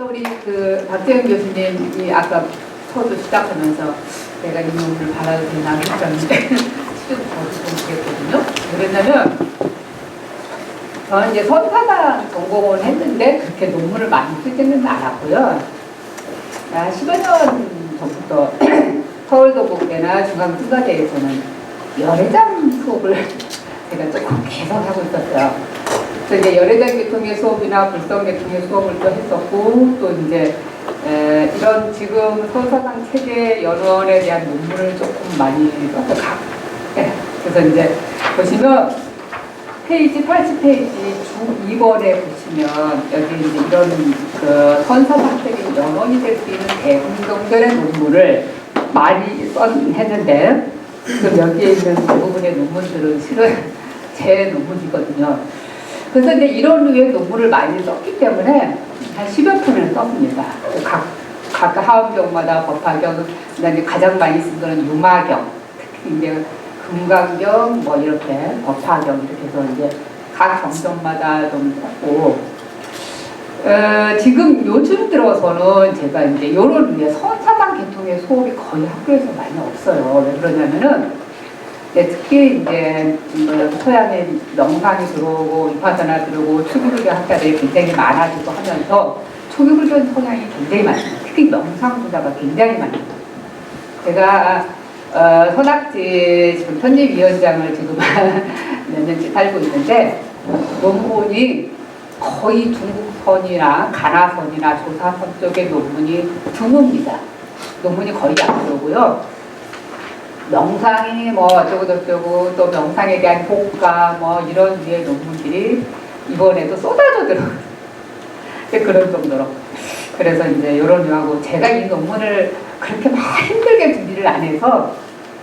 우리 그 박재현 교수님이 아까 서두 시작하면서 내가 이 논문을 받아도 되나 했었는데 시간이 더 되겠거든요. 그랬냐면 저는 이제 선사단 전공을 했는데 그렇게 논문을 많이 쓰지는 않았고요. 10여 년 전부터 서울도곡대나 중앙특가대에서는 열애장 수업을 제가 조금 개선하고 있었어요. 그래서 이제 열애장 계통의 수업이나 불성 계통의 수업을 또 했었고, 또 이제 이런 지금 서사상 체계 연원에 대한 논문을 조금 많이 써서 그래서 이제 보시면 페이지 80페이지 주 2번에 보시면 여기 이제 이런 그 선사상책의 연원이 될 수 있는 대분경전의 논문을 많이 했는데, 지금 여기에 있는 대부분의 논문들은 실은 제 논문이거든요. 그래서 이제 이런 류의 논문을 많이 썼기 때문에 한 10여 편을 썼습니다. 각 하원경마다 법화경, 그다음에 가장 많이 쓴 거는 유마경, 특히 이제 금강경, 뭐 이렇게 법화경 이렇게 해서 이제 각 경전마다 좀 썼고, 지금 요즘 들어서는 제가 이제 이런 류의 선사상 계통의 수업이 거의 학교에서 많이 없어요. 왜 그러냐면은 특히 이제 서양에 명상이 들어오고 위파사나 들어오고 초기불교 학자들이 굉장히 많아지고 하면서 초기불교 성향이 굉장히 많습니다. 특히 명상 분야가 굉장히 많습니다. 제가 선학지 지금 편집위원장을 지금 몇 년째 살고 있는데, 논문이 거의 중국선이나 가나선이나 조사선 쪽의 논문이 드뭅니다. 논문이 거의 안 들어오고요. 명상이 뭐 어쩌고 저쩌고 또 명상에 대한 효과 뭐 이런 류의 논문들이 이번에도 쏟아져 들어오고 그런 정도로. 그래서 이제 이런 류하고 제가 이 논문을 그렇게 막 힘들게 준비를 안 해서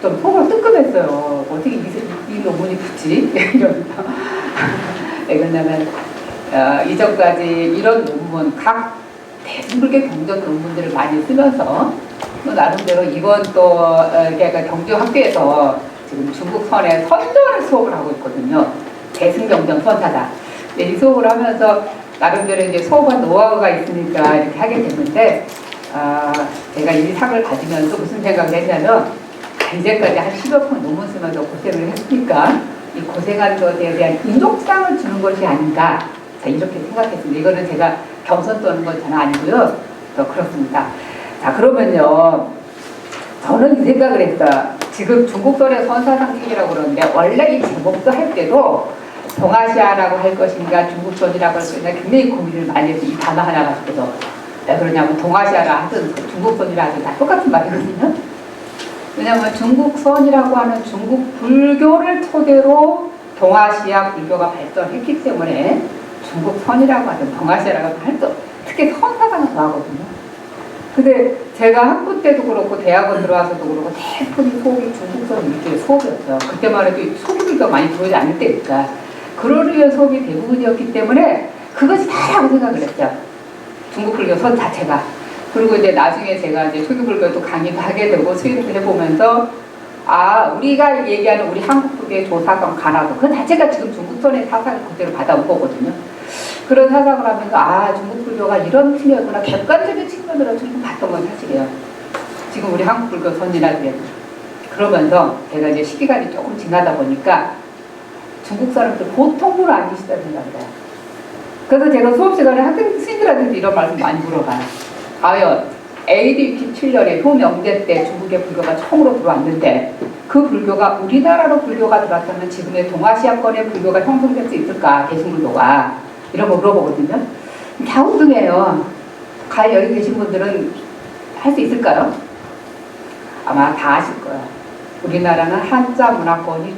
좀 속으로 뜨끔했어요. 어떻게 이 논문이 붙지? 이러면서. 왜냐면 이전까지 이런 논문, 각 대중불교 경전 논문들을 많이 쓰면서 또 나름대로 이번 또 그러니까 경주학교에서 지금 중국선의 선전을 수업을 하고 있거든요. 대승경전 선사다. 이 수업을 하면서 나름대로 이제 수업한 노하우가 있으니까 이렇게 하게 됐는데, 제가 이 상을 가지면서 무슨 생각을 했냐면, 이제까지 한 10여 편 논문 쓰면서 고생을 했으니까 이 고생한 것에 대한 인족상을 주는 것이 아닌가, 자, 이렇게 생각했습니다. 이거는 제가 겸손 떠는 건 전혀 아니고요. 또 그렇습니다. 자, 그러면요, 저는 이 생각을 했어요. 지금 중국선의 선사상책이라고 그러는데, 원래 이 제목도 할 때도 동아시아라고 할 것인가 중국선이라고 할 것인가 굉장히 고민을 많이 해서 이 단어 하나 가지고도, 왜 그러냐면 동아시아라 하든 중국선이라 하든 다 똑같은 말이거든요. 왜냐하면 중국선이라고 하는 중국 불교를 토대로 동아시아 불교가 발전했기 때문에 중국선이라고 하든 동아시아라고 하든 특히 선사상을 좋아하거든요. 근데 제가 학부 때도 그렇고 대학원 들어와서도 그렇고 대부분이 수업이 중국선 위주의 수업이었어요. 그때만 해도 초기불교가 많이 들어오지 않을 때니까 그런 류의 수업이 대부분이었기 때문에 그것이 다라고 생각을 했죠. 중국불교 선 자체가. 그리고 이제 나중에 제가 이제 초기불교도 강의도 하게 되고 수행을 해보면서, 우리가 얘기하는 우리 한국불교의 조사선, 가나선 그 자체가 지금 중국선의 사상을 그대로 받아온 거거든요. 그런 사상을 하면서 중국불교가 이런 측면이구나, 객관적인 측면으로 조금 봤던 건 사실이에요. 지금 우리 한국불교 선이라든지. 그러면서 제가 이제 시기간이 조금 지나다 보니까 중국 사람들 보통으로 아니시다는 생각을 해요. 그래서 제가 수업 시간에 학생 스님들한테 이런 말씀 많이 물어봐요. 과연 AD 67년에 효명제 때 중국의 불교가 처음으로 들어왔는데 그 불교가 우리나라로 불교가 들어왔다면 지금의 동아시아권의 불교가 형성될 수 있을까? 대승불교가. 이런 거 물어보거든요. 갸우뚱해요. 과연 여기 계신 분들은 할 수 있을까요? 아마 다 아실 거예요. 우리나라는 한자 문화권이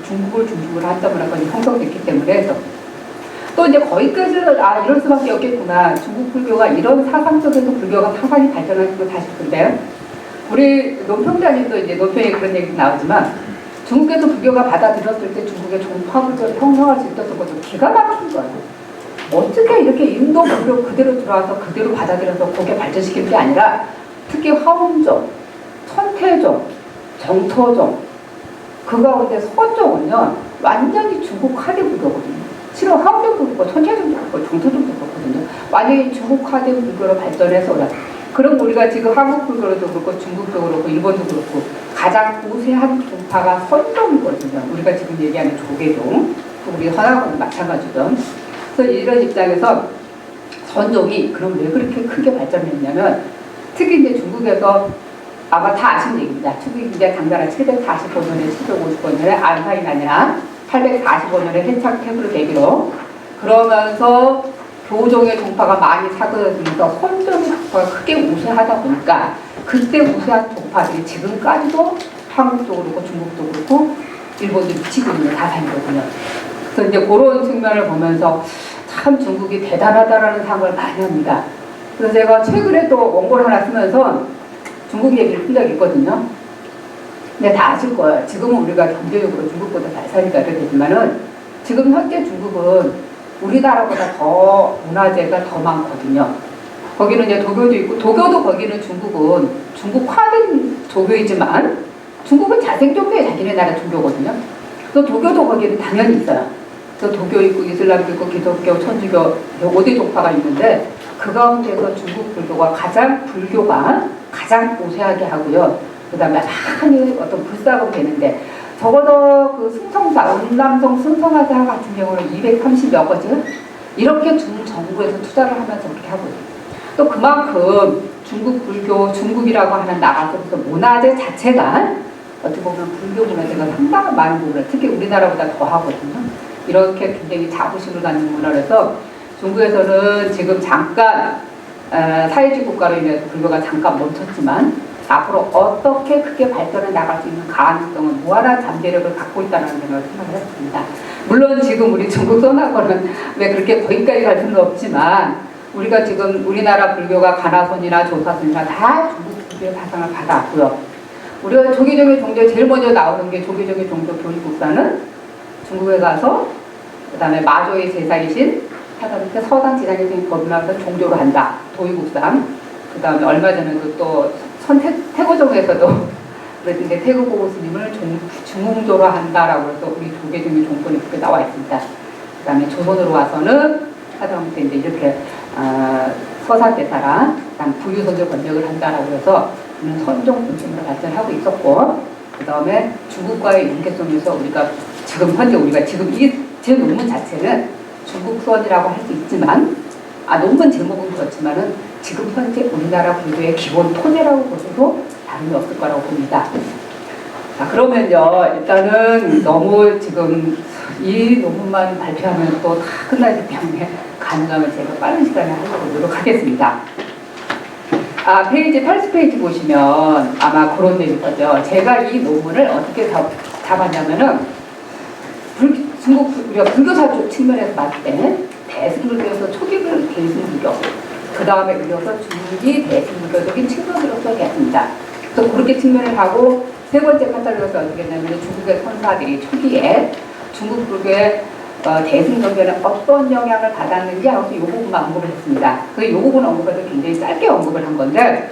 중국을 중심으로 한자 문화권이 형성됐기 때문에 또 이제 거기까지는 이럴 수밖에 없겠구나. 중국 불교가 이런 사상 속에서 불교가 사상이 발전하고 다시 근데 우리 논평자님도 이제 논평에 그런 얘기 나오지만 중국에서 불교가 받아들였을 때 중국의 종파불교를 형성할 수 있었던 것도 기가 막힌 거예요. 어떻게 이렇게 인도 불교 그대로 들어와서 그대로 받아들여서 거기에 발전시킨 게 아니라 특히 화엄종, 천태종, 정토종 그 가운데 서종은요 완전히 중국 화대 불교거든요. 실은 화엄정도 그렇고 천체정도 그렇고 정토정도 그렇거든요. 완전히 중국화된 불교로 발전해서 그럼 우리가 지금 한국 불교로도 그렇고 중국도 그렇고 일본도 그렇고 가장 우세한 종파가 선종이거든요. 우리가 지금 얘기하는 조계종, 우리 헌화과도 마찬가지죠. 그래서 이런 입장에서 선종이 그럼 왜 그렇게 크게 발전했냐면 특히 이제 중국에서 아마 다 아시는 얘기입니다. 중국이 이제 당나라 745년에 755년에 안사이 나냐 845년에 해창태부를 계기로 그러면서 교종의 종파가 많이 사그러지면서 선종의 종파가 크게 우세하다 보니까 그때 우세한 종파들이 지금까지도 한국도 그렇고 중국도 그렇고 일본도 미치고 있는 사상이거든요. 그래서 이제 그런 측면을 보면서 참 중국이 대단하다라는 생각을 많이 합니다. 그래서 제가 최근에 또 원고를 하나 쓰면서 중국 얘기를 쓴 적이 있거든요. 근데 다 아실 거예요. 지금은 우리가 경제적으로 중국보다 잘 사니까 이렇게 되지만은 지금 현재 중국은 우리나라보다 더 문화재가 더 많거든요. 거기는 이제 도교도 있고, 도교도 거기는 중국은 중국화된 도교이지만 중국은 자생종교에 자기네 나라 종교거든요. 또 도교도 거기는 당연히 있어요. 그래서 도교 있고 이슬람교 있고 기독교, 천주교 5대 종파가 있는데 그 가운데서 중국 불교가 가장 우세하게 하고요. 그 다음에 많이 어떤 불사고 되는데 적어도 그 승성사, 음남성 승성사 같은 경우는 230여 거죠. 이렇게 중정부에서 투자를 하면서 그렇게 하고 있어요. 또 그만큼 중국 불교, 중국이라고 하는 나라 속에서 문화재 자체가 어떻게 보면 불교 문화재가 상당히 많은 부분을 특히 우리나라보다 더 하거든요. 이렇게 굉장히 자부심을 갖는 문화라서 중국에서는 지금 잠깐 사회주의 국가로 인해서 불교가 잠깐 멈췄지만 앞으로 어떻게 크게 발전해 나갈 수 있는 가능성은 무한한 잠재력을 갖고 있다는 생각을 했습니다. 물론 지금 우리 중국 선화권은 왜 그렇게 거기까지 갈 수는 없지만 우리가 지금 우리나라 불교가 가나손이나 조사손이나 다 중국 불교의 사상을 받아왔고요. 우리가 조계종의 종교에 제일 먼저 나오는 게 조계종의 종교 교리국사는 중국에 가서 그 다음에 마조의 제사이신 하다못해 서당 지장의 법문하면서 종교로 한다. 도의국상. 그 다음에 얼마 전에도 또 태고종에서도 그랬는데 태고보고 스님을 중흥조로 한다라고 해서 우리 조계종의 종권이 그렇게 나와 있습니다. 그 다음에 조선으로 와서는 하다못해 이제 이렇게 서사대사랑 부유선조 권력을 한다라고 해서 선종 중심으로 발전하고 있었고 그 다음에 중국과의 연계성에서 우리가 지금 현재 우리가 지금 제 논문 자체는 중국선이라고 할 수 있지만 논문 제목은 그렇지만은 지금 현재 우리나라 불교의 기본 토대라고 보셔도 다름이 없을 거라고 봅니다. 자 그러면요 일단은 너무 지금 이 논문만 발표하면 또 다 끝나기 때문에 가능하면 제가 빠른 시간에 하려고 노력하겠습니다. 페이지 80페이지 보시면 아마 그런 내용이 거죠. 제가 이 논문을 어떻게 잡았냐면은 중국 우리가 불교사 측면에서 봤을 때 대승불교에서 초기 대승불교 그 다음에 이어서 중기 대승불교적인 측면으로 써겠습니다. 그래서 그렇게 측면을 하고 세 번째 카탈로그에서 어떻게 했냐면 중국의 선사들이 초기에 중국 불교의 대승전교는 어떤 영향을 받았는지 하고 이 부분만 언급을 했습니다. 이 부분 언급해서 굉장히 짧게 언급을 한 건데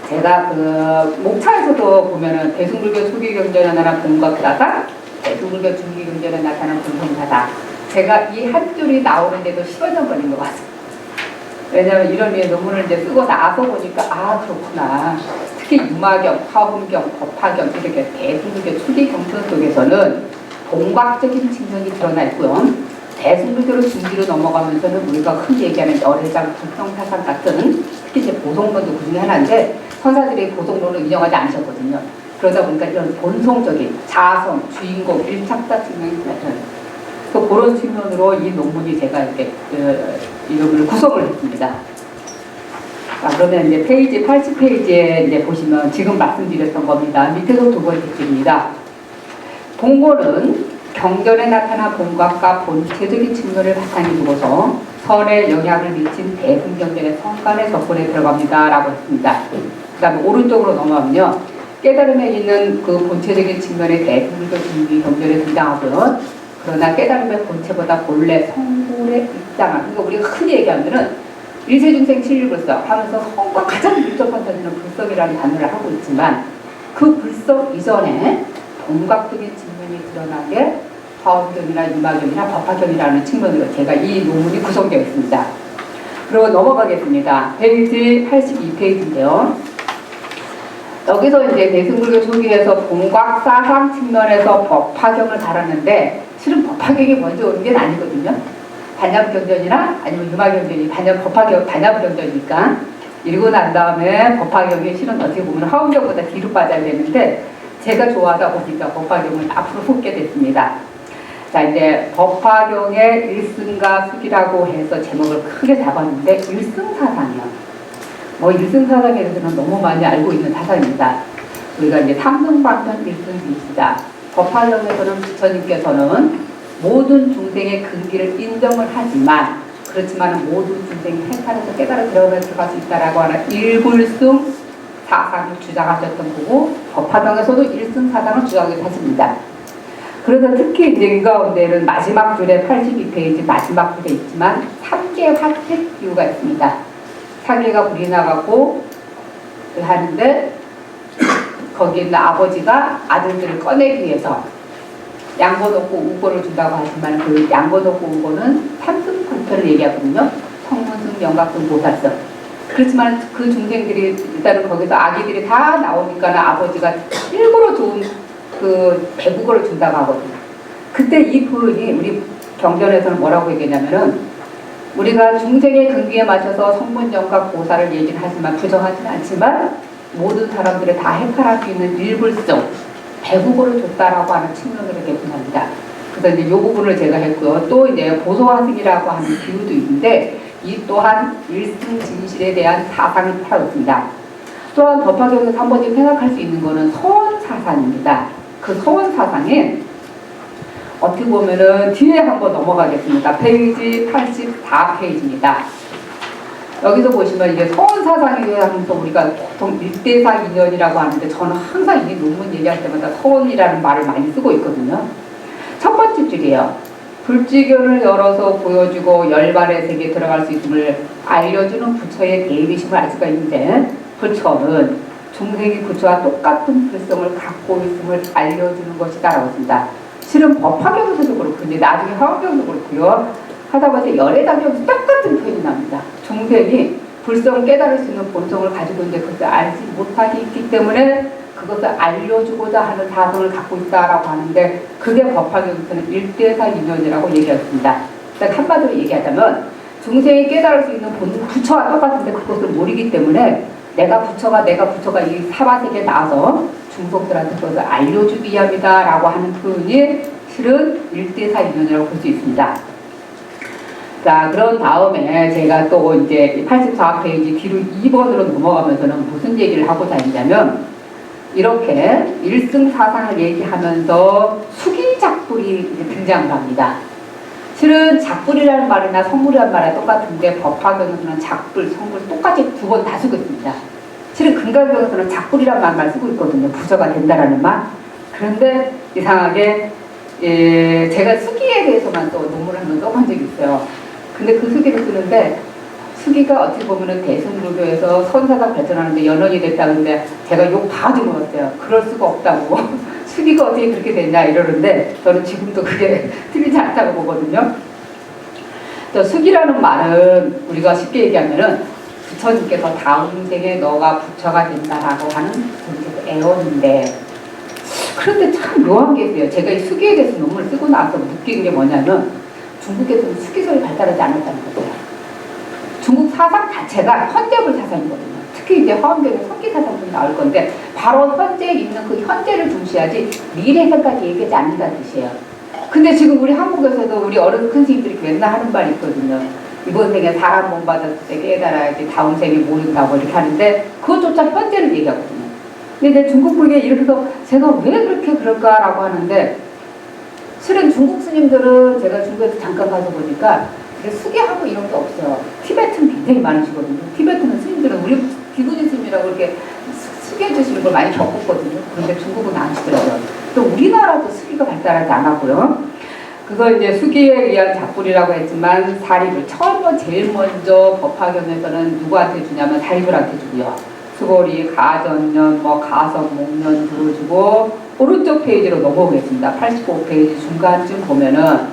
제가 그 목차에서도 보면은 대승불교 초기 경전에 나타난 본각사다 대승불교 중기 경전에 나타난 본성사다 제가 이 한 줄이 나오는데도 10여 년 걸린 것 같습니다. 왜냐하면 이런 류의 논문을 이제 쓰고 나서 보니까 그렇구나. 특히 유마경, 화엄경, 법화경 이렇게 대승불교 초기 경전 속에서는 공각적인 측면이 드러나 있고요. 대승불교로 중기로 넘어가면서는 우리가 흔히 얘기하는 열애장, 불성사상 같은 특히 이제 보성론도 그 중에 하나인데 선사들이 보성론을 인정하지 않으셨거든요. 그러다 보니까 이런 본성적인 자성, 주인공, 일착자 측면이 나타나요. 그래서 그런 측면으로 이 논문이 제가 이렇게 이름을 구성을 했습니다. 자, 그러면 이제 페이지 80페이지에 이제 보시면 지금 말씀드렸던 겁니다. 밑에서 두 번째 줄입니다. 본고는 경전에 나타난 본각과 본체적인 측면을 바탕에 두고서 설에 영향을 미친 대승경전의 성간의 접근에 들어갑니다. 라고 했습니다. 그 다음에 오른쪽으로 넘어가면요. 깨달음에 있는 그 본체적인 측면의 대승불교 중기 경전에 등장하고요. 그러나 깨달음의 본체보다 본래 성불에 입장한 그러니까 우리가 흔히 얘기하면은 일세중생 칠일불석 하면서 성과 가장 밀접한 단어는 불석이라는 단어를 하고 있지만 그 불석 이전에 본각적인 측면이 드러나게 화엄경이나 이마경이나 법화경이라는 측면으로 제가 이 논문이 구성되어 있습니다. 그리고 넘어가겠습니다. 페이지 82페이지인데요. 여기서 이제 대승불교 초기에서 공곽사상 측면에서 법화경을 다뤘는데 실은 법화경이 먼저 오는 게 아니거든요. 반야부경전이나 아니면 유마경전이 반야부경전이니까 읽고 난 다음에 법화경이 실은 어떻게 보면 화엄경보다 뒤로 빠져야 되는데 제가 좋아하다 보니까 법화경을 앞으로 쏟게 됐습니다. 자, 이제 법화경의 일승과 숙이라고 해서 제목을 크게 잡았는데 일승사상이요. 뭐 일승사상에 대해서는 너무 많이 알고 있는 사상입니다. 우리가 이제 삼승방편 일승비시다. 법화경에서는 부처님께서는 모든 중생의 근기를 인정을 하지만 그렇지만 모든 중생이 해탈해서 깨달아 들어갈 수 있다라고 하는 일불승 사상을 주장하셨던 거고 법화경에서도 일승사상을 주장하게 하십니다. 그래서 특히 이제 이 가운데는 마지막 줄에 82페이지 마지막 줄에 있지만 3개 화택 기후가 있습니다. 사계가 불이 나가고 하는데 거기 있는 아버지가 아들들을 꺼내기 위해서 양보 놓고 우고를 준다고 하지만 그 양보 놓고 우고는 삼승불편을 얘기하거든요. 성문승, 영각승, 보살승. 그렇지만 그 중생들이 일단은 거기서 아기들이 다 나오니까 아버지가 일부러 좋은 그 배국어를 준다고 하거든요. 그때 이 표현이 우리 경전에서는 뭐라고 얘기했냐면은 우리가 중생의 근기에 맞춰서 성문, 영각, 보살을 얘기는 하지만 부정하지는 않지만 모든 사람들이 다 해탈할 수 있는 일불성 배국어를 줬다라고 하는 측면으로 개통합니다. 그래서 이제 이 부분을 제가 했고요. 또 이제 보소화승이라고 하는 비유도 있는데 이 또한 일승 진실에 대한 사상을 팔았습니다. 또한 법화경에서 한 번씩 생각할 수 있는 것은 서원사상입니다. 그 서원사상에 어떻게 보면은 뒤에 한번 넘어가겠습니다. 페이지 84페이지입니다. 여기서 보시면 이게 서원사상에 하면서 우리가 보통 일대사 인연이라고 하는데 저는 항상 이 논문 얘기할 때마다 서원이라는 말을 많이 쓰고 있거든요. 첫 번째 줄이에요. 불지견을 열어서 보여주고 열반의 세계에 들어갈 수 있음을 알려주는 부처의 대비심을 알 수가 있는데 부처는 중생이 부처와 똑같은 불성을 갖고 있음을 알려주는 것이다 라고 했습니다. 실은 법화경에서도 그렇고 근데 나중에 화엄경도 그렇고요. 하다 보니 열애당경에서 똑같은 표현이 납니다. 중생이 불성을 깨달을 수 있는 본성을 가지고 있는데 그것을 알지 못하게 있기 때문에 그것을 알려주고자 하는 사성을 갖고 있다라고 하는데 그게 법화경에서는 일대사 인연이라고 얘기했습니다. 그러니까 한마디로 얘기하자면 중생이 깨달을 수 있는 부처와 똑같은데 그것을 모르기 때문에 내가 부처가 이 사바세계에 나와서 중생들한테 그것을 알려주기 위함이다 라고 하는 표현이 실은 일대사 인연이라고 볼 수 있습니다. 자, 그런 다음에 제가 또 이제 84페이지 뒤로 2번으로 넘어가면서는 무슨 얘기를 하고자 했냐면 이렇게 일승사상을 얘기하면서 수기작불이 등장을 합니다. 실은 작불이라는 말이나 성불이라는 말이 똑같은데 법화경에서는 작불, 성불 똑같이 두 번 다 쓰고 있습니다. 실은 금강경에서는 작불이라는 말만 쓰고 있거든요. 부처가 된다라는 말. 그런데 이상하게 제가 수기에 대해서만 또 논문을 한번 써본 적이 있어요. 근데 그 수기를 쓰는데 수기가 어떻게 보면은 대승불교에서 선사가 발전하는데 연원이 됐다는데 제가 욕 다 집어넣었어요. 그럴 수가 없다고. 수기가 어떻게 그렇게 됐냐 이러는데 저는 지금도 그게 틀리지 않다고 보거든요. 또 수기라는 말은 우리가 쉽게 얘기하면은 부처님께서 다음 생에 너가 부처가 된다라고 하는 애언인데 그런데 참 묘한 게 있어요. 제가 이 수기에 대해서 논문을 쓰고 나서 느낀 게 뭐냐면 중국에서는 수기설이 발달하지 않았다는 거예요. 중국 사상 자체가 현재불 사상이거든요. 특히 이제 화엄경에 성기사상도 나올 건데 바로 현재에 있는 그 현재를 중시하지 미래 생까지 얘기하지 않는다는 뜻이에요. 근데 지금 우리 한국에서도 우리 어른 큰 스님들이 맨날 하는 말이 있거든요. 이번 생에 사람 몸 받았을 때 깨달아야지 다음 생에 모른다고 이렇게 하는데 그것조차 현재를 얘기하거든요. 근데 이제 중국 불교에 이렇게서 제가 왜 그렇게 그럴까라고 하는데 실은 중국 스님들은 제가 중국에서 잠깐 가서 보니까 수기하고 이런 게 없어요. 티베트는 굉장히 많으시거든요. 티베트는 스님들은 우리 비구니 스님이라고 이렇게 수기해 주시는 걸 많이 겪었거든요. 그런데 중국은 안 하시더라고요. 또 우리나라도 수기가 발달하지 않았고요. 그거 이제 수기에 의한 작불이라고 했지만 사립을 제일 먼저 법화경에서는 누구한테 주냐면 사립을한테 주고요. 수고리, 가전년, 뭐 가선, 목련 들어주고 오른쪽 페이지로 넘어오겠습니다. 85페이지 중간쯤 보면은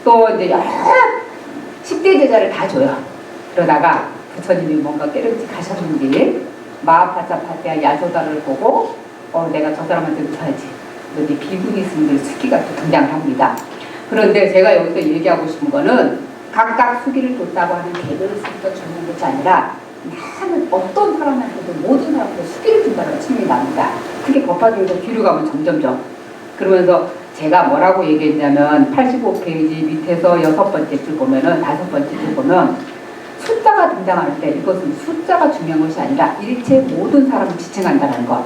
또 이제 여러 10대 제자를 다 줘요. 그러다가 부처님이 뭔가 깨름직하셨는지 마하파차파테야 야소다를 보고 내가 저 사람한테 붙어야지. 그런데 비구니 스님들 수기가 또 등장을 합니다. 그런데 제가 여기서 얘기하고 싶은 거는 각각 수기를 줬다고 하는 개별을 쓰기가 주는 것이 아니라 나는 어떤 사람한테도 모든 사람한테 수기를 준다는 측면이 납니다. 특히 법화교에서 뒤로 가면 점점점 그러면서 제가 뭐라고 얘기했냐면 85페이지 밑에서 6번째 줄 보면은 5번째 줄 보면 숫자가 등장하는데 이것은 숫자가 중요한 것이 아니라 일체 모든 사람을 지칭한다는 것.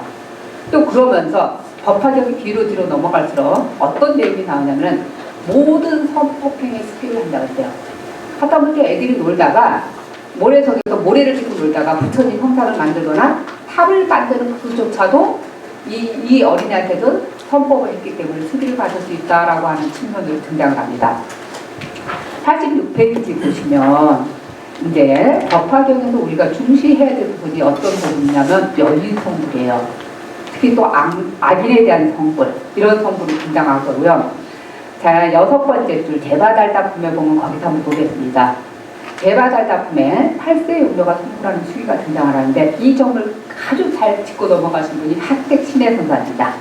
또 그러면서 법화경이 뒤로 넘어갈수록 어떤 내용이 나오냐면 모든 선법행에 수기를 한다고 했어요. 하다못해 애들이 놀다가 모래석에서 모래를 짚고 놀다가 부처님 형상을 만들거나 탑을 만드는 그조차도 이 어린이한테도 선법을 했기 때문에 수기를 받을 수 있다라고 하는 측면으로 등장을 합니다. 86페이지 보시면 이제 법화경에서 우리가 중시해야 될 부분이 어떤 부분이냐면 여인 성불이에요. 특히 또 악인에 대한 성불 이런 성불이 등장하고요. 자, 6번째 줄 제바달다품에 보면 거기서 한번 보겠습니다. 제바달다품에 8세 용녀가 성불하는 수위가 등장을 하는데 이 점을 아주 잘 짚고 넘어가신 분이 학택 신해선사입니다.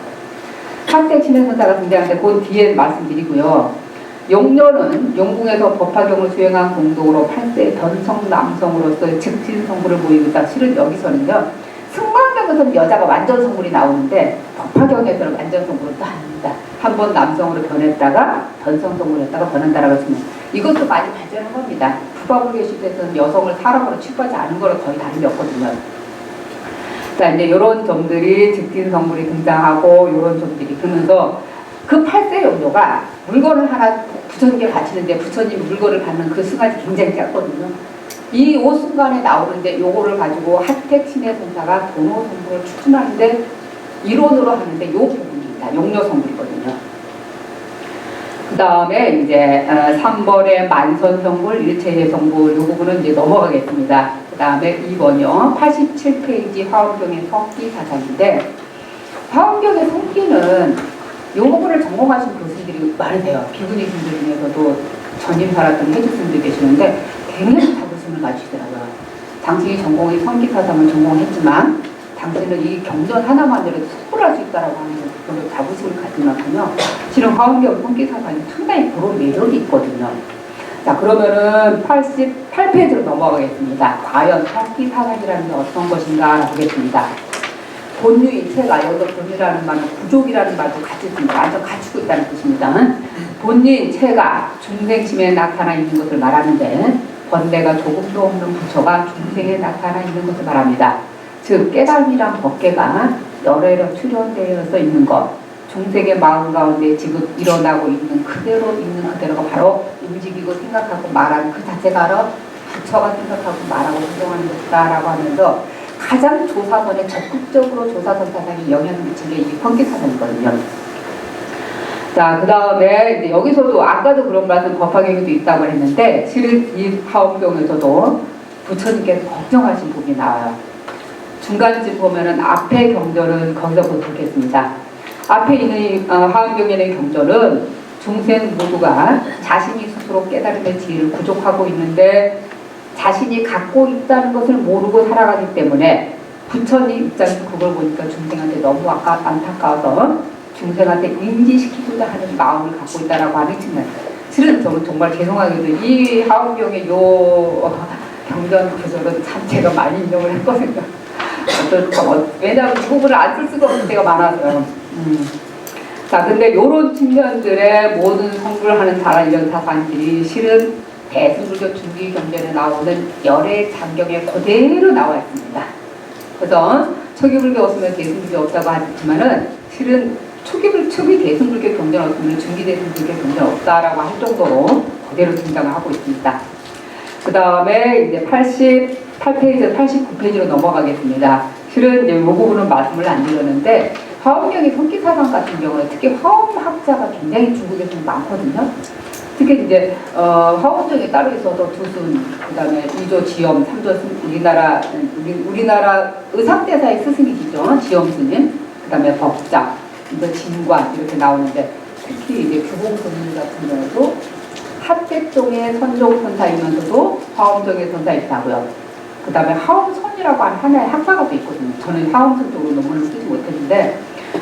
학택 신해선사가 등장하는데 그 뒤에 말씀드리고요. 용녀는 용궁에서 법화경을 수행한 공덕으로 8세 변성 남성으로서 즉진 성불을 보이고 있다. 실은 여기서는요. 승광경에서는 여자가 완전 성불이 나오는데 법화경에서는 완전 성불은 또 아닙니다. 한번 남성으로 변했다가 변성 성불을 했다가 변한다라고 했으면 이것도 많이 발전한 겁니다. 부가불교 시대에서는 여성을 사람으로 취급하지 않은 거랑 거의 다름이 없거든요. 자, 이제 이런 점들이 즉진 성불이 등장하고 이런 점들이 그러면서 그 8세 용녀가 물건을 하나 부처님께 바치는데 부처님 물건을 받는 그 순간이 굉장히 짧거든요. 이 5순간에 나오는데 요거를 가지고 하택 신해선사가 도노 성불을 추진하는데 이론으로 하는데 요 부분입니다. 용녀 성불이거든요. 그 다음에 이제 3번의 만선 성불, 일체의 성불 요 부분은 이제 넘어가겠습니다. 그 다음에 2번이요. 87페이지 화엄경의 성기 사상인데 화엄경의 성기는 요 부분을 전공하신 교수들이 많으세요. 비구니 분들 중에서도 전임 살았던 해주스님들 계시는데 굉장히 자부심을 가지시더라고요. 당신이 전공이 성기사상을 전공했지만 당신은 이 경전 하나만으로도 성불할 수 있다라고 하는 그런 자부심을 가진 만큼요. 실은 화엄경 성기사상이 상당히 그런 매력이 있거든요. 자, 그러면은 88페이지로 넘어가겠습니다. 과연 성기사상이라는 게 어떤 것인가 보겠습니다. 본유인 체가 여기서 본유라는 말은 부족이라는 말도 같이 씁니다. 완전 갖추고 있다는 뜻입니다. 본유인 체가 중생심에 나타나 있는 것을 말하는데 번뇌가 조금도 없는 부처가 중생에 나타나 있는 것을 말합니다. 즉 깨달음이란 법계가 여러 출현되어서 있는 것, 중생의 마음 가운데 지금 일어나고 있는 그대로가 바로 움직이고 생각하고 말하는 그 자체가 바로 부처가 생각하고 말하고 행동하는 것이다 라고 하면서 가장 조사선에 적극적으로 조사선 사상이 영향을 미친 게 이 성기사상이거든요. 자, 그 다음에 이제 여기서도 아까도 그런 말씀 법화경에도 있다고 했는데 실은 이 화엄경에서도 부처님께서 걱정하신 부분이 나와요. 중간쯤 보면은 앞에 경전은 거기서 보겠습니다. 앞에 있는 화엄경에 있는 경전은 중생 모두가 자신이 스스로 깨달음의 지혜를 부족하고 있는데 자신이 갖고 있다는 것을 모르고 살아가기 때문에 부처님 입장에서 그걸 보니까 중생한테 너무 안타까워서 중생한테 인지시키고자 하는 마음을 갖고 있다라고 하는 측면. 실은 저는 정말 죄송하게도 이 화엄경의 요 경전 구절은 참 제가 많이 인용을 했거든요. 왜냐하면 이 부분을 안 쓸 수가 없는 때가 많아서요. 자, 근데 요런 측면들의 모든 성불하는 자란 이런 사상들이 실은 대승불교 중기 경전에 나오는 열의 장경에 그대로 나와 있습니다. 그래서 초기불교 없으면 대승불교 없다고 하지만은 실은 초기 대승불교 경전 없으면 중기 대승불교 경전 없다라고 할 정도로 그대로 등장을 하고 있습니다. 그 다음에 이제 88페이지, 89페이지로 넘어가겠습니다. 실은 이제 이 부분은 말씀을 안 드렸는데 화엄경의 성기사상 같은 경우는 특히 화엄학자가 굉장히 중국에서는 많거든요. 특히 이제 화원종이 따로 있어서 두순, 그다음에 이조 지엄, 삼조 우리나라 의상대사의 스승이시죠. 지엄 스님, 그다음에 법장, 이제 진관 이렇게 나오는데 특히 이제 규봉스님 같은 경우도 합대종의 선종 선사이면서도 화엄종의 선사이시다고요. 그다음에 하엄선이라고 하는 하나의 학파가 또 있거든요. 저는 하엄선 쪽으로 논문을 쓰지 못했는데,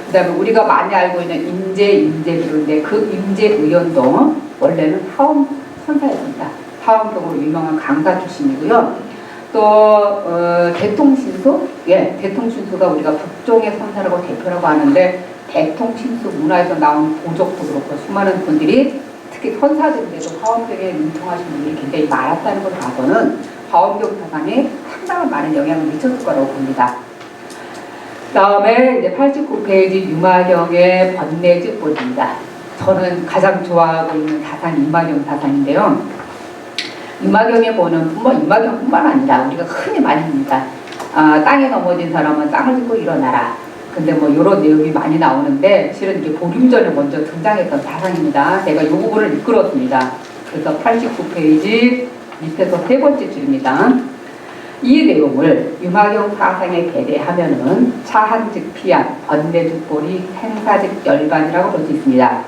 그다음에 우리가 많이 알고 있는 임재비로인데 그 임재의연도 원래는 하엄 선사였습니다. 하엄종으로 유명한 강사 출신이고요. 또 대통신수, 예, 대통신수가 우리가 북종의 선사라고 대표라고 하는데 대통신수 문화에서 나온 보족도 그렇고 수많은 분들이 특히 선사들인데도 화엄경에 능통하신 분들이 굉장히 많았다는 걸 봐서는 화엄경 사상에 상당한 많은 영향을 미쳤을 거라고 봅니다. 다음에 이제 89페이지 유마경의 번뇌즉본입니다. 저는 가장 좋아하고 있는 사상이 유마경 사상인데요. 유마경에 보는 유마경뿐만 아니라 우리가 흔히 많이 봅니다. 땅에 넘어진 사람은 땅을 짚고 일어나라. 근데 뭐 이런 내용이 많이 나오는데 실은 이게 보름전에 먼저 등장했던 사상입니다. 제가 이 부분을 이끌었습니다. 그래서 89페이지 밑에서 세 번째 줄입니다. 이 내용을 유마경 사상에 배대하면은 차한즉 피한, 번뇌즉 보리, 생사즉 열반이라고 볼 수 있습니다.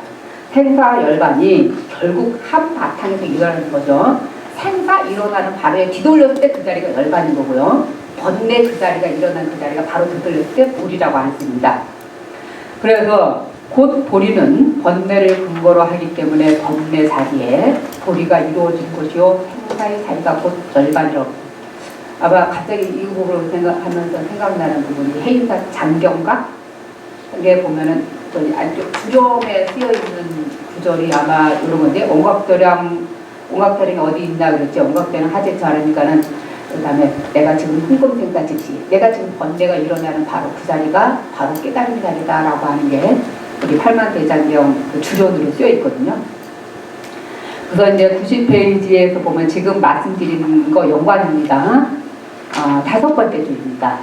생사 열반이 결국 한 바탕에서 일어나는 거죠. 생사 일어나는 바로에 뒤돌렸을 때 그 자리가 열반인 거고요. 번뇌 그 자리가 일어난 그 자리가 바로 뒤돌렸을 때 보리라고 하였습니다. 그래서 곧 보리는 번뇌를 근거로 하기 때문에 번뇌 자리에 보리가 이루어진 것이요 생사의 자리가 곧 열반이라고. 아마 갑자기 이 부분을 생각하면서 생각나는 부분이 해인사 장경각? 이게 보면은 안쪽 주점에 쓰여있는 구절이 아마 이런 건데 옹각도량이 어디 있나 그랬지. 옹각도량 하재처 하니까는 그다음에 내가 지금 흥금생사 즉시 내가 지금 번뇌가 일어나는 바로 그 자리가 바로 깨달은 자리다라고 하는 게 우리 팔만대장경 그 주론으로 쓰여 있거든요. 그래서 이제 90페이지에서 보면 지금 말씀드리는 거 연관입니다. 다섯 번째 줄입니다.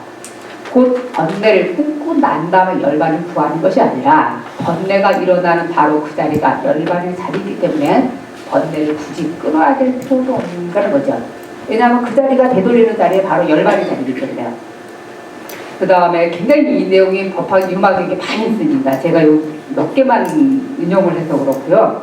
곧 번뇌를 끊고 난 다음에 열반을 구하는 것이 아니라 번뇌가 일어나는 바로 그 자리가 열반의 자리이기 때문에 번뇌를 굳이 끊어야 될 필요도 없는 거죠. 왜냐하면 그 자리가 되돌리는 자리에 바로 열반의 자리이기 때문에요. 그 다음에 굉장히 이 내용이 법학 유마경에 많이 있습니다. 제가 몇 개만 인용을 해서 그렇고요.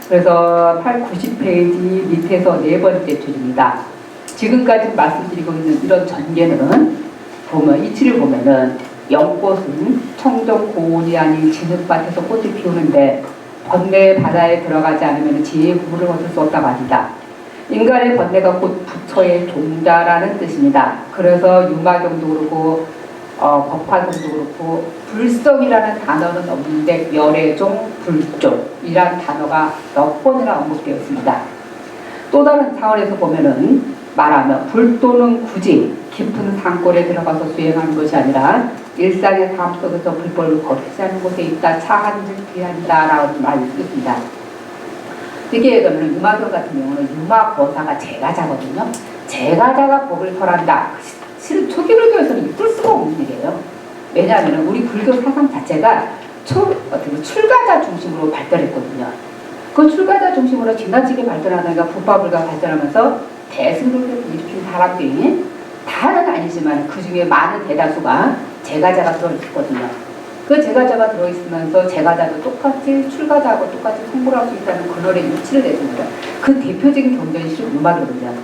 그래서 90페이지 밑에서 네 번째 줄입니다. 지금까지 말씀드리고 있는 이런 전개는 보면 이치를 보면은 영꽃은 청정 고온이 아닌 진흙밭에서 꽃을 피우는데 번뇌의 바다에 들어가지 않으면 지혜의 구분을 얻을 수 없다고 합니다. 인간의 번뇌가 곧 부처의 종자라는 뜻입니다. 그래서 유마경도 그렇고 법화경도 그렇고 불성이라는 단어는 없는데 열애종, 불종이라는 단어가 몇 번이나 언급되어 있습니다. 또 다른 차원에서 보면은 말하면 불도는 굳이 깊은 산골에 들어가서 수행하는 것이 아니라 일상의 삶 속에서 불법을 거치지 않는 곳에 있다. 차한즉 비한다 라고 말을 쓰겠습니다. 특히 얘기하면 유마경 같은 경우는 유마거사가 제가자거든요. 제가자가 법을 설한다. 실은 초기 불교에서는 이끌 수가 없는 일이에요. 왜냐하면 우리 불교 사상 자체가 출가자 중심으로 발달했거든요. 그 출가자 중심으로 지나치게 발전하다가 불법불가 발전하면서 대승불교를 일으킨 사람들이 다는 아니지만 그 중에 많은 대다수가 제가자가 들어있거든요. 그 제가자가 들어있으면서 제가자도 똑같이 출가자하고 똑같이 성불할 수 있다는 근원의 이치를 내줍니다. 그 대표적인 경전이 실은 유마경이죠.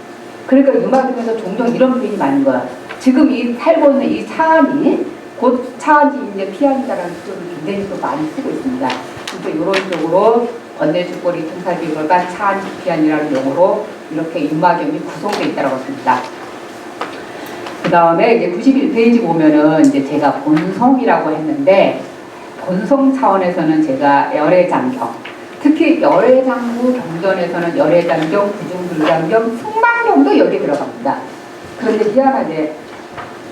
그러니까 유마경에서 종종 이런 표현이 많은 거야. 지금 이 살고 있는 이 차안이 곧 차안이 이제 피안이다라는 표현을 굉장히 또 많이 쓰고 있습니다. 그래서 이런 쪽으로 번뇌즉보리 통사기결과 차안지 피안이라는 용어로 이렇게 유마경이 구성되어 있다고 했습니다. 그 다음에 이제 91페이지 보면은 이제 제가 본성이라고 했는데 본성 차원에서는 제가 열애장경, 특히 열애장구 경전에서는 열애장경, 부중불장경, 승망경도 여기 들어갑니다. 그런데 희한하게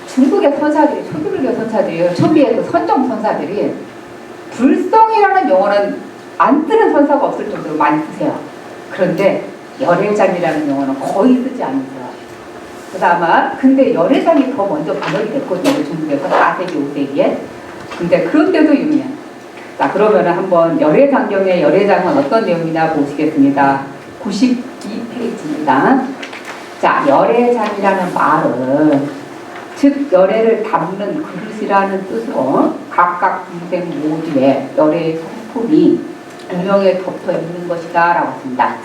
중국의 선사들이, 초기불교 선사들이, 초기의 그 선정 선사들이 불성이라는 용어는 안 쓰는 선사가 없을 정도로 많이 쓰세요. 그런데 열애장이라는 용어는 거의 쓰지 않으세요. 그래서 아마 근데 열애장이 더 먼저 번역이 됐거든요. 중국에서 4세기, 5세기에. 근데 그런데도 유명해요. 자, 그러면은 한번 열애장경의 열애장은 어떤 내용이나 보시겠습니다. 92페이지입니다. 자, 열애장이라는 말은 즉 열애를 담는 그릇이라는 뜻으로 각각 중생 모두에 열애의 성품이 유명에 덮여 있는 것이다 라고 했습니다.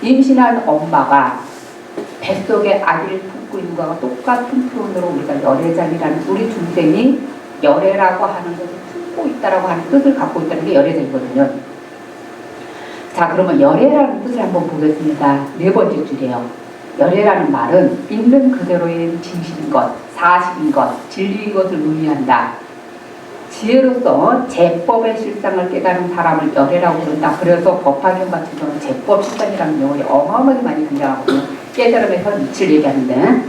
임신한 엄마가 뱃속에 아기를 품고 있는 것과 똑같은 표현으로 우리가 열애장이라는 우리 중생이 열애라고 하는 것을 품고 있다라고 하는 뜻을 갖고 있다는 게 열애장이거든요. 자, 그러면 열애라는 뜻을 한번 보겠습니다. 네 번째 줄이에요. 열애라는 말은 있는 그대로의 진실인 것, 사실인 것, 진리인 것을 의미한다. 지혜로서 제법의 실상을 깨달은 사람을 열애라고 부른다. 그래서 법화경 같은 경우는 제법 실상이라는 용어가 어마어마하게 많이 등장하거든요. 깨달음의 현이치를 얘기하는데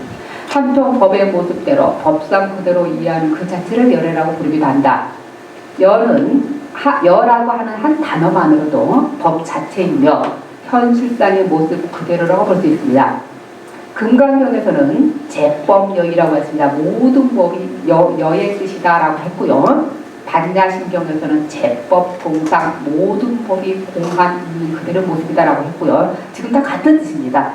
한통 법의 모습대로 법상 그대로 이해하는 그 자체를 열애라고 부르기도 한다. 열하고 하는 한 단어만으로도 법 자체이며 현실상의 모습 그대로라고 볼 수 있습니다. 금강경에서는 제법여이라고 했습니다. 모든 법이 여의 뜻이다 라고 했고요. 반야신경에서는 제법 공상 모든 법이 공한 있는 그대로 모습이다 라고 했고요. 지금 다 같은 뜻입니다.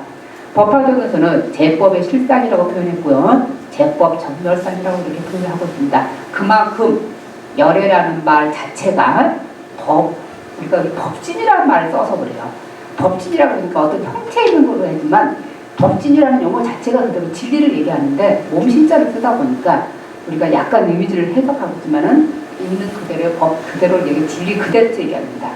법화경에서는 제법의 실상이라고 표현했고요. 제법 전멸상이라고 이렇게 표현하고 있습니다. 그만큼 열애라는 말 자체가 우리가 법진이라는 말을 써서 그래요. 법진이라고 하니까 어떤 형태 있는 걸로 하지만 법진이라는 용어 자체가 그대로 진리를 얘기하는데 몸신자를 쓰다 보니까 우리가 약간 이미지를 해석하고 있지만은 있는 그대로의 법 그대로 얘기 진리 그대로 얘기합니다.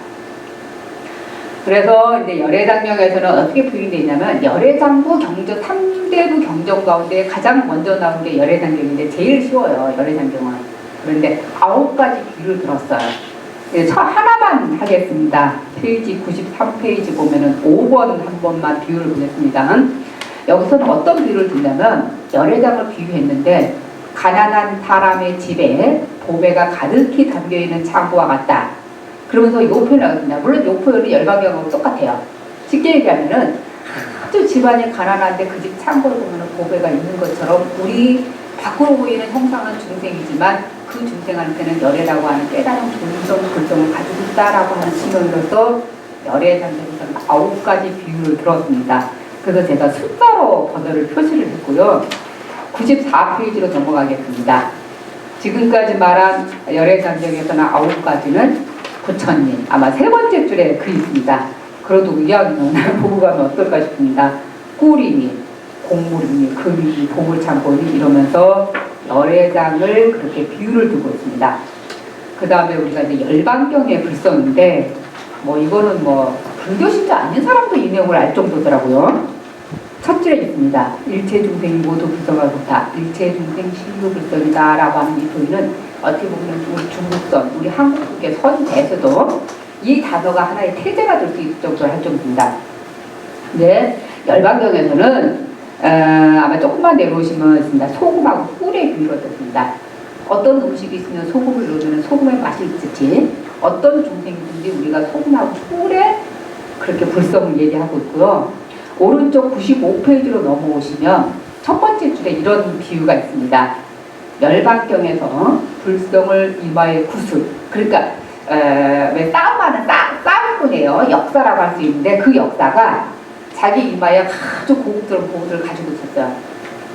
그래서 이제 열애장경에서는 어떻게 표현되어 있냐면 열애장부 경전 3대부 경전 가운데 가장 먼저 나온 게 열애장경인데 제일 쉬워요. 열애장경은. 그런데 9가지 비유를 들었어요. 하나만 하겠습니다. 페이지 93페이지 보면은 5번 한 번만 비유를 보겠습니다. 여기서는 어떤 비유를 듣냐면 열애장을 비유했는데 가난한 사람의 집에 보배가 가득히 담겨있는 창고와 같다. 그러면서 이 표현을 하거든요. 물론 이 표현이 열방경하고 똑같아요. 쉽게 얘기하면은 아주 집안이 가난한데 그 집 창고를 보면 보배가 있는 것처럼 우리 밖으로 보이는 형상은 중생이지만 그 중생한테는 열애라고 하는 깨달은 불성을 가지고 있다라고 하는 측면으로서 열애장경에서는 9가지 비유를 들었습니다. 그래서 제가 숫자로 번호를 표시를 했고요. 94페이지로 넘어가겠습니다. 지금까지 말한 열애장경에서는 9가지는 부처님 아마 세 번째 줄에 그 있습니다. 그래도 이야기는 보고 가면 어떨까 싶습니다. 꿀이니 곡물이니 금이니 보물창고니 이러면서 열애장을 그렇게 비유를 두고 있습니다. 그 다음에 우리가 이제 열반경의 불성인데 이거는 불교신자 아닌 사람도 이 내용을 알 정도더라고요. 첫 줄에 있습니다. 일체 중생이 모두 불성을 못하 일체 중생 신유 불성이다 라고 하는 이 소리는 어떻게 보면 우리 중국선, 우리 한국의 선대에서도 이 단어가 하나의 태제가 될 수 있을 정도로 할 정도입니다. 네, 열반경에서는 아마 조금만 내려오시면 있습니다. 소금하고 꿀의 비유를 듣습니다. 어떤 음식이 있으면 소금을 넣으면 소금의 맛이 있듯이 어떤 중생이든지 우리가 소금하고 꿀에 그렇게 불성을 얘기하고 있고요. 오른쪽 95페이지로 넘어오시면 첫 번째 줄에 이런 비유가 있습니다. 열반경에서 불성을 이마에 구슬 그러니까 왜 싸움하는 싸움꾼이에요. 역사라고 할 수 있는데 그 역사가 자기 이마에 아주 고급스러운 보물을 가지고 있었어요.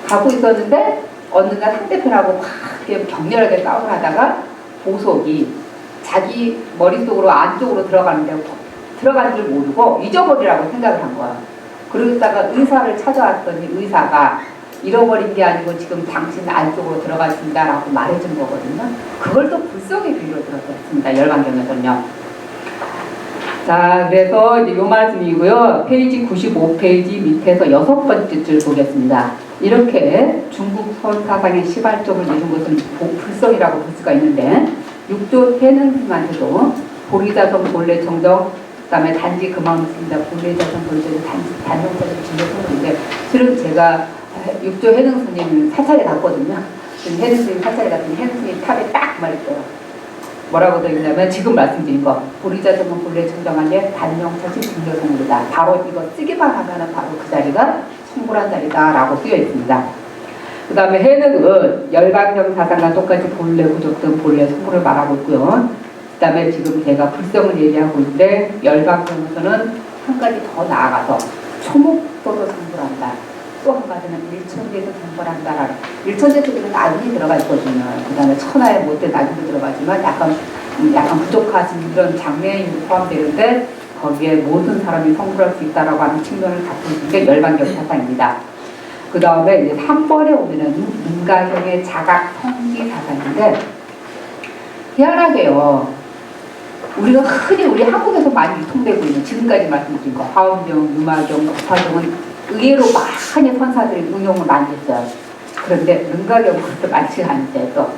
갖고 있었는데 어느 날 상대편하고 막 격렬하게 싸움을 하다가 보석이 자기 머릿속으로 안쪽으로 들어가는데 들어간 줄 모르고 잊어버리라고 생각을 한 거야. 그러다가 의사를 찾아왔더니 의사가 잃어버린 게 아니고 지금 당신 안쪽으로 들어갔습니다 라고 말해준 거거든요. 그걸 또 불성의 비유로 들었습니다. 열반경에서는요. 자, 그래서 이제 요 말씀이고요. 페이지 95페이지 밑에서 6번째 줄 보겠습니다. 이렇게 중국 선사상의 시발점을 이룬 것은 불성이라고 볼 수가 있는데 육조 해능스님한테도 보리자성 본래 정정 그 다음에 단지 그만 있습니다. 본래자성 본래자성 단정자성 진정성인데 실은 제가 육조 해능스님 사찰에 갔거든요. 해능스님 사찰에 갔더니 해능스님 탑에 딱 말했어요. 뭐라고 되어 있냐면 지금 말씀드린 거 보리자성은 본래 정정한 게 단정자성 진정성이다. 바로 이거 쓰기만 하면은 바로 그 자리가 성불한 자리다 라고 쓰여 있습니다. 그 다음에 해능은 열반경 사상과 똑같이 본래 부족등 본래 성불을 말하고 있고요. 그 다음에 지금 제가 불성을 얘기하고 있는데 열반경에서는 한 가지 더 나아가서 초목도로 상불한다. 또 한 가지는 일천지에서 상불한다라는 일천지 쪽에는 나중에 들어가 있거든요. 그 다음에 천하의 못된 나중에 들어가지만 약간 부족하신 이런 장래인이 포함되는데 거기에 모든 사람이 성불할 수 있다라고 하는 측면을 갖고 있는 게 열반경 사상입니다. 그 다음에 이제 3번에 오면은 문가경의 자각 성기 사상인데 희한하게요. 우리가 흔히 우리 한국에서 많이 유통되고 있는 지금까지 말씀드린 거 화엄경, 유마경, 법화경은 의외로 많이 선사들이 응용을 많이 했어요. 그런데 능가경은 그렇게 많지가 않대요.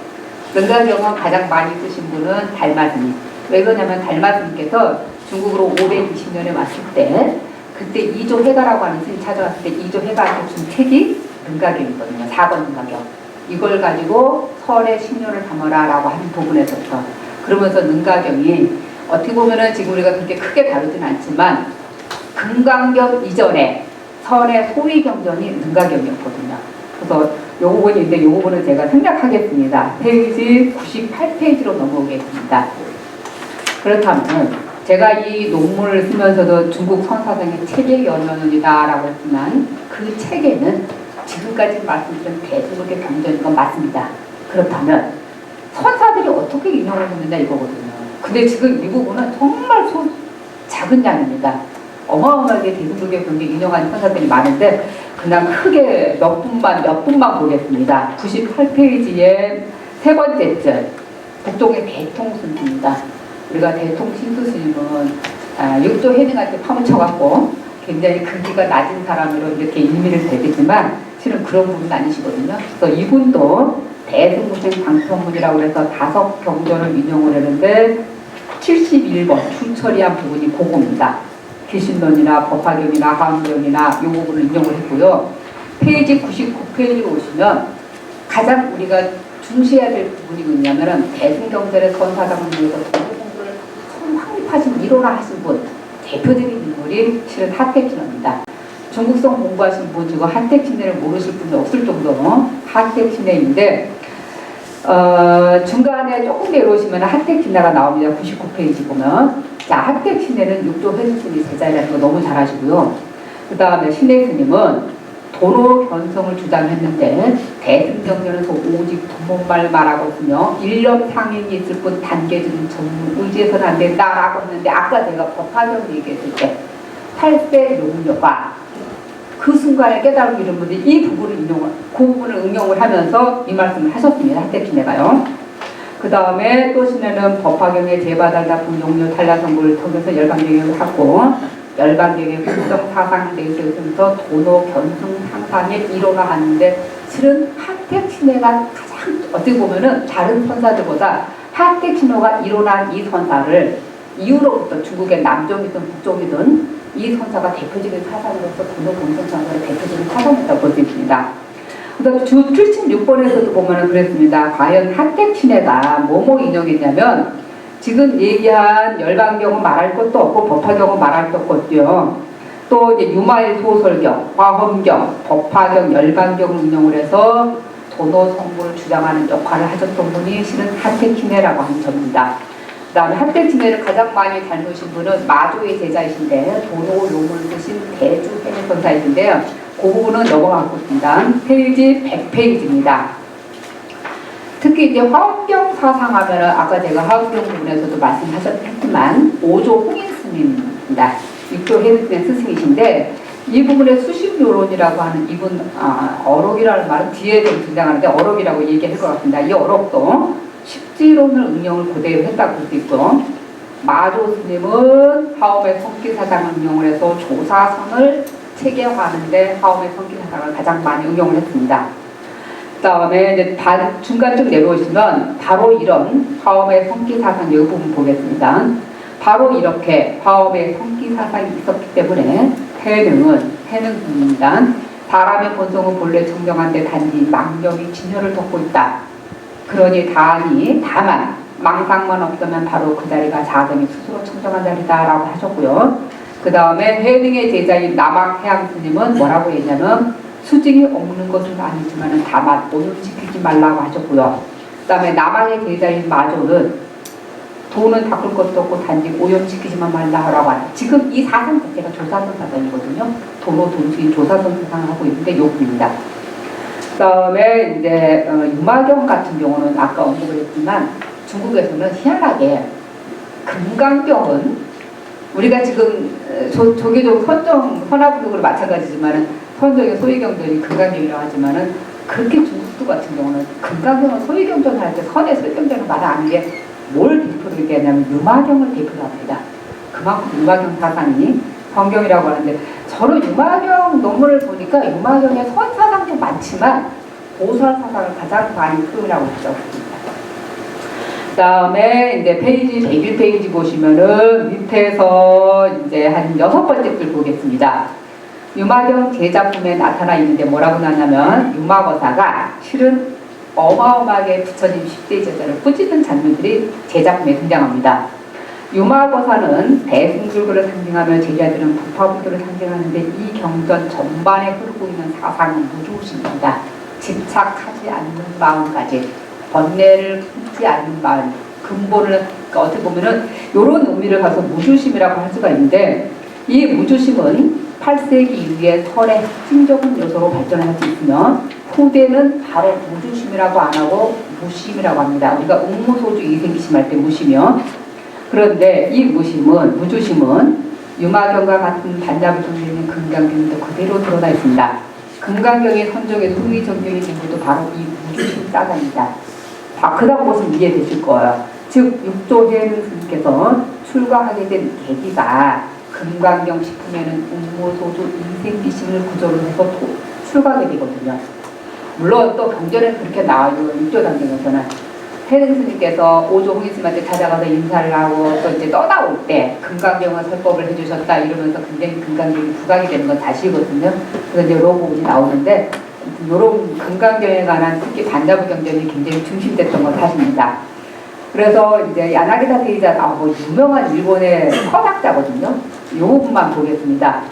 능가경은 가장 많이 쓰신 분은 달마스님. 왜 그러냐면 달마스님께서 중국으로 520년에 왔을 때 그때 이조 해가라고 하는 스님 찾아왔을 때 이조 해가한테 준 책이 능가경이거든요. 4권 능가경. 이걸 가지고 설에 신료를 담아라 라고 하는 부분에서부터 그러면서 능가경이 어떻게 보면은 지금 우리가 그렇게 크게 다루진 않지만 금강경 이전에 설의 소위경전이 능가경이었거든요. 그래서 요 부분인데 요 부분은 제가 생략하겠습니다. 페이지 98페이지로 넘어오겠습니다. 그렇다면 제가 이 논문을 쓰면서도 중국 선사상의 체계 연연이다라고 했지만 그 체계는 지금까지 말씀드린 대중국의 경전인 건 맞습니다. 그렇다면 선사들이 어떻게 인용을 했느냐 이거거든요. 근데 지금 이 부분은 정말 작은 양입니다. 어마어마하게 대중국의 경전에 인용하는 선사들이 많은데 그냥 크게 몇 분만 보겠습니다. 98페이지의 세 번째 절 북동의 대통신수입니다. 우리가 대통신수스님은 육조 해능한테 파묻혀갖고 굉장히 근기가 낮은 사람으로 이렇게 인미를 대겠지만 실은 그런 분은 아니시거든요. 그래서 이분도 대승무생 방편문이라고 해서 5경전을 인용을 했는데 71번 출처리한 부분이 그겁니다. 기신론이나 법화경이나 화엄경이나 이 부분을 인용을 했고요. 페이지 99페이지로 오시면 가장 우리가 중시해야 될 부분이 뭐냐면은 대승경전의 선사당을 위해서 공부를 확립하신 일원화하신 분 대표적인 인물이 실은 하택진입니다. 중국성 공부하신 분 중에 하택진을 모르실 분이 없을 정도로 하택진인데 중간에 조금 내려오시면 하택진화가 나옵니다. 99페이지 보면 자 하택진에는 육조 회수스님이 제자라는 거 너무 잘 아시고요. 그 다음에 신의 스님은 도로 견성을 주장했는데 대승경전에서 오직 도문말 말하고 있으며 일념 상인이 있을 뿐 단계적인 전문 의지해서는 안 된다라고 했는데 아까 제가 법화경 얘기했을 때 8세 용녀가 그 순간에 깨달음을 이룬 분들이 이 부분을 그 부분을 응용을 하면서 이 말씀을 하셨습니다. 하택진내가요. 그 다음에 또 신에는 법화경의 제바달다 분용료 탈라성부를 통해서 열반경을 하고 열반경의 불성 사상 내세우면서 도노 견승 상상에 일어나하는데 실은 하택신해가 가장 어떻게 보면은 다른 선사들보다 하택신호가 일어난 이 선사를 이후로부터 중국의 남종이든 북종이든 이 선사가 대표적인 사상으로서 도노 견승 사상의 대표적인 사상이라고 볼 수 있습니다. 그다음 주 76번에서도 보면은 그랬습니다. 과연 하택신해가 뭐뭐 인용했냐면 지금 얘기한 열반경은 말할 것도 없고 법화경은 말할 것도 없고요. 또 이제 유마일 소설경, 화엄경, 법화경, 열반경을 인용을 해서 도노 성부를 주장하는 역할을 하셨던 분이 실은 하택신해라고 하는 점입니다. 그 다음에 하택신해를 가장 많이 닮으신 분은 마조의 제자이신데 도노 용을 쓰신 대주해내 선사이신데요. 그 부분은 넘어가고 있습니다. 페이지 100페이지입니다. 특히 이제 화엄경 사상하면 아까 제가 화엄경 부분에서도 말씀하셨지만 오조 홍인 스님입니다. 육조 해능스님 스승이신데 이 부분에 수식요론이라고 하는 이분 어록이라는 말은 뒤에 좀 등장하는데 어록이라고 얘기할 것 같습니다. 이 어록도 십지론을 응용을 그대로 했다고 볼 수 있고 마조 스님은 화엄의 성기 사상을 응용을 해서 조사선을 체계화하는데 화엄의 성기 사상을 가장 많이 응용을 했습니다. 그 다음에 이제 중간쯤 내려오시면 바로 이런 화엄의 성기 사상 이 부분 보겠습니다. 바로 이렇게 화엄의 성기 사상이 있었기 때문에 해능입니다. 사람의 본성은 본래 정정한데 단지 망령이 진열을 덮고 있다. 그러니 다만 망상만 없으면 바로 그 자리가 자금이 스스로 청정한 자리다라고 하셨고요. 그 다음에 해능의 제자인 남학해양 스님은 뭐라고 했냐면 수직이 없는 것은 아니지만 다만 오늘 지키지 말라고 하셨고요. 그 다음에 남학의 제자인 마조는 돈은 닦을 것도 없고 단지 오염시키지만 말라라고 하는 지금 이 사상 자체가 조사선 사상이거든요. 도로 돈주의 조사선 사상을 하고 있는데 요구입니다. 그다음에 이제 유마경 같은 경우는 아까 언급을 했지만 중국에서는 희한하게 금강경은 우리가 지금 조계종 선정 선화부족으로 마찬가지지만은 선정의 소위경전이 금강경이라고 하지만은 그렇게 중국도 같은 경우는 금강경은 소위경전을 할 때 선의 소위경전을 말 안 하는 게 뭘 대표로 얘기하냐면 유마경을 대표로 합니다. 그만큼 유마경 사상이 성경이라고 하는데 저는 유마경 논문을 보니까 유마경의 선 사상도 많지만 보살 사상을 가장 많이 표현하고 있다고 봅니다. 그 다음에 이제 페이지 101페이지 보시면은 밑에서 이제 한 6번째 글 보겠습니다. 유마경 제작품에 나타나 있는데 뭐라고 나냐면 유마거사가 실은 어마어마하게 부처님 10대 제자를 꾸짖는 장면들이 제작품에 등장합니다. 유마거사는 대승불교를 상징하며 제자들은 부파불교를 상징하는데 이 경전 전반에 흐르고 있는 사상은 무조심입니다. 집착하지 않는 마음까지 번뇌를 품지 않는 마음 근본을 그러니까 어떻게 보면은 이런 의미를 가서 무주심이라고 할 수가 있는데 이 무주심은 8세기 이후에 설의 핵심적인 요소로 발전할 수 있으며 후대는 바로 무주심이라고 안 하고 무심이라고 합니다. 우리가 웅무소주 이생기심 할 때 무시며 그런데 이 무주심은 유마경과 같은 반납을 정리하는 금강경에도 그대로 드러나 있습니다. 금강경의 선정의 소위 정경이 된 것도 바로 이 무주심 사상입니다. 그 다음 것은 이해되실 거예요. 즉 육조혜는 스님께서 출가하게 된 계기가 금강경 식품에는 웅무소주 이생기심을 구조로 해서 출가하게 되거든요. 물론 또 경전에 그렇게 나와요. 육조단경에서는 해능 스님께서 오조 홍인스님한테 찾아가서 인사를 하고 또 이제 떠나올 때 금강경을 설법을 해주셨다 이러면서 굉장히 금강경이 부각이 되는 건 사실이거든요. 그래서 이제 이런 부분이 나오는데 이런 금강경에 관한 특히 반자부 경전이 굉장히 중심됐던 건 사실입니다. 그래서 이제 야나기사 테이자가 유명한 일본의 서학자거든요. 이 부분만 보겠습니다.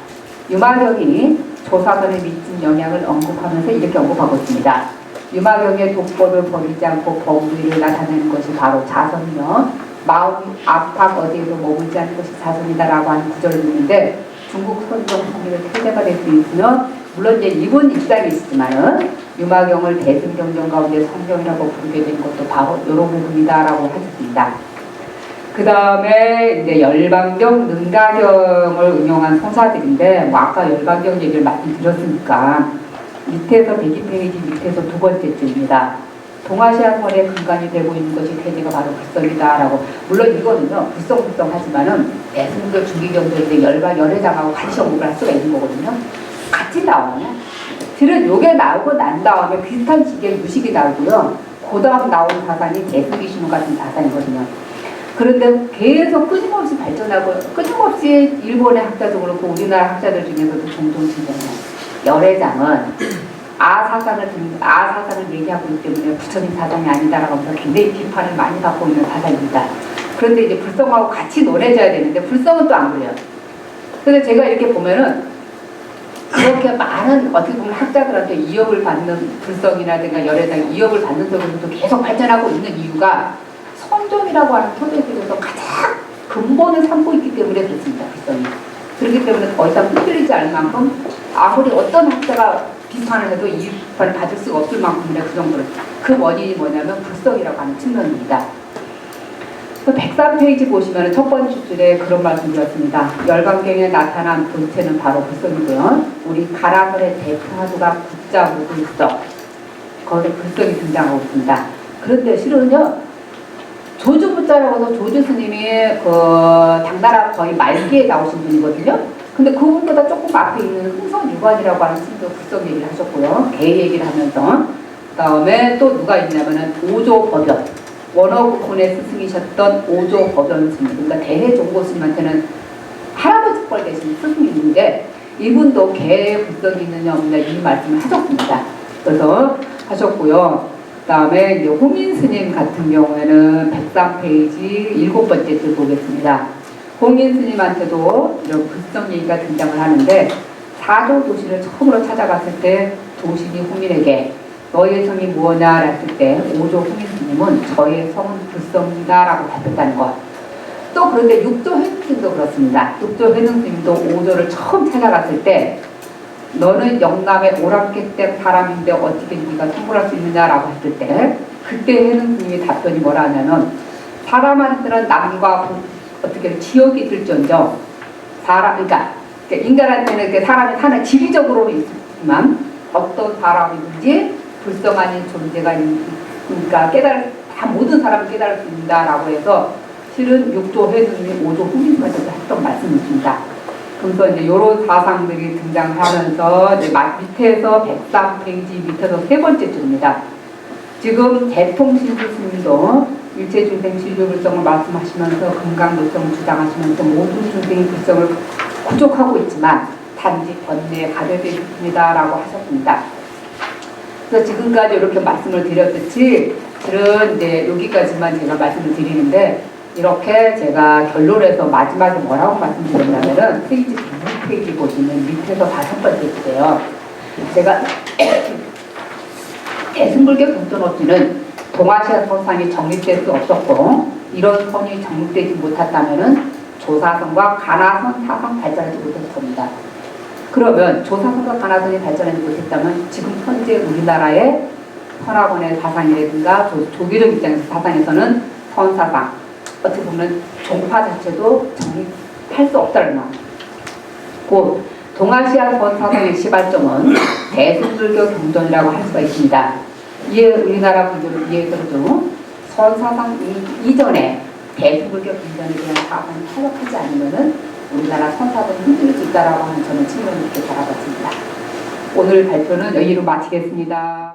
유마경이 조사선에 미친 영향을 언급하면서 이렇게 언급하고 있습니다. 유마경의 독법을 버리지 않고 법의를 나타내는 것이 바로 자선이며 마음 압박 어디에도 머물지 않는 것이 자선이다라고 하는 구절을 읽는데 중국 선정 국민의 태자가 될 수 있으며 물론 이제 이분 입장이 있지만은 유마경을 대승경전 가운데 성경이라고 부르게 된 것도 바로 이런 부분이다라고 하셨습니다. 그 다음에 이제 열반경, 능가경을 응용한 성사들인데 뭐 아까 열반경 얘기를 말씀드렸으니까 밑에서 102페이지 밑에서 두 번째 줄입니다. 동아시아설의 근간이 되고 있는 것이 태제가 바로 불성이다라고 물론 이거는요 불성하지만은 대승교 중기경전인데 열회장하고 같이 언급을 할 수가 있는 거거든요. 같이 나오냐? 실은 요게 나오고 난 다음에 비슷한 시기에 유식이 나오고요. 그 다음 나온 사상이 대승기신호 같은 사상이거든요. 그런데 계속 끊임없이 발전하고 끊임없이 일본의 학자도 그렇고 우리나라 학자들 중에서도 종종 진행해요. 열애장은 아사상을 얘기하고 있기 때문에 부처님 사상이 아니다라고 하면서 굉장히 비판을 많이 받고 있는 사상입니다. 그런데 이제 불성하고 같이 논해져야 되는데 불성은 또 안 그래요. 그래서 제가 이렇게 보면은 그렇게 많은 어떻게 보면 학자들한테 이업을 받는 불성이라든가 열애장 이업을 받는 쪽에서도 계속 발전하고 있는 이유가 성종이라고 하는 토대 속에서 가장 근본을 삼고 있기 때문에 그렇습니다. 불성이. 그렇기 때문에 더 이상 흔들리지 않을 만큼 아무리 어떤 학자가 비판을 해도 이 비판을 받을 수가 없을 만큼이라 그 정도로 그 원인이 뭐냐면 불성이라고 하는 측면입니다. 103페이지 보시면 첫 번째 줄에 그런 말씀 드렸습니다. 열반경에 나타난 본체는 바로 불성이고요. 우리 가라설의 대파도가 붙자 오고 있어. 거기에 불성이 등장하고 있습니다. 그런데 실은요. 조주부자라고 해서 조주 스님이 그 당나라 거의 말기에 나오신 분이거든요. 근데 그분보다 조금 앞에 있는 흥선유관이라고 하는 스님도 불성 얘기를 하셨고요. 개 얘기를 하면서 그 다음에 또 누가 있냐면은 오조법연 원어국혼의 스승이셨던 오조법연 스님 그러니까 대해종고 스님한테는 할아버지 뻘 되신 스승이 있는데 이분도 개의 불성이 있느냐 없느냐 이 말씀을 하셨습니다. 그래서 하셨고요. 그 다음에 이제 홍인 스님 같은 경우에는 103페이지 7번째 줄 보겠습니다. 홍인 스님한테도 이런 불성 얘기가 등장을 하는데 사도 도시를 처음으로 찾아갔을 때 도신이 홍인에게 너의 성이 무엇냐 했을 때 오조 홍인 스님은 저의 성은 불성이다 라고 답했다는 것. 또 그런데 육조 회능스님도 그렇습니다. 육조 회능스님도 5조를 처음 찾아갔을 때 너는 영남의 오랑캐 사람인데 어떻게 네가 통솔할 수 있느냐라고 했을 때 그때 회능스님이 답변이 뭐라 하냐면 사람한테는 남과 어떻게 지역이 있을지언정 그러니까 인간한테는 이렇게 사람이 사는 지리적으로 있지만 어떤 사람이든지 불성한 존재가 있으니까 다 모든 사람을 깨달을 수 있다라고 해서 실은 6조 회수님이 5조 후기까지 했던 말씀이십니다. 그래서 이제 이런 사상들이 등장하면서 이제 밑에서 103페이지 밑에서 세 번째 줄입니다. 지금 대통신주스님도 일체중생 진료불성을 말씀하시면서 건강불성을 주장하시면서 모든 중생의 불성을 부족하고 있지만 단지 번뇌에 가려져 있습니다라고 하셨습니다. 그래서 지금까지 이렇게 말씀을 드렸듯이 실은 이제 여기까지만 제가 말씀을 드리는데 이렇게 제가 결론에서 마지막에 뭐라고 말씀드렸냐면은 페이지 100페이지 보시면 밑에서 5번째 줄이에요. 제가 대승불교 경전업지는 동아시아 선상이 정립될 수 없었고 이런 선이 정립되지 못했다면은 조사선과 가나선 사상 발전하지 못했을 겁니다. 그러면 조사선과 가나선이 발전하지 못했다면 지금 현재 우리나라의 선학원의 사상이라든가 조계적 입장에서 사상에서는 선사상 어떻게 보면 종파 자체도 정립할 수 없다는 말. 곧 동아시아 선사상의 시발점은 대승불교 경전이라고 할 수가 있습니다. 이에 우리나라 불교를 이해해서도 선사상 이전에 대승불교 경전에 대한 사상이 타협하지 않으면은 우리나라 선사도 흔들릴 수 있다라고 하는 저는 측면을 이렇게 바라봤습니다. 오늘 발표는 여기로 마치겠습니다.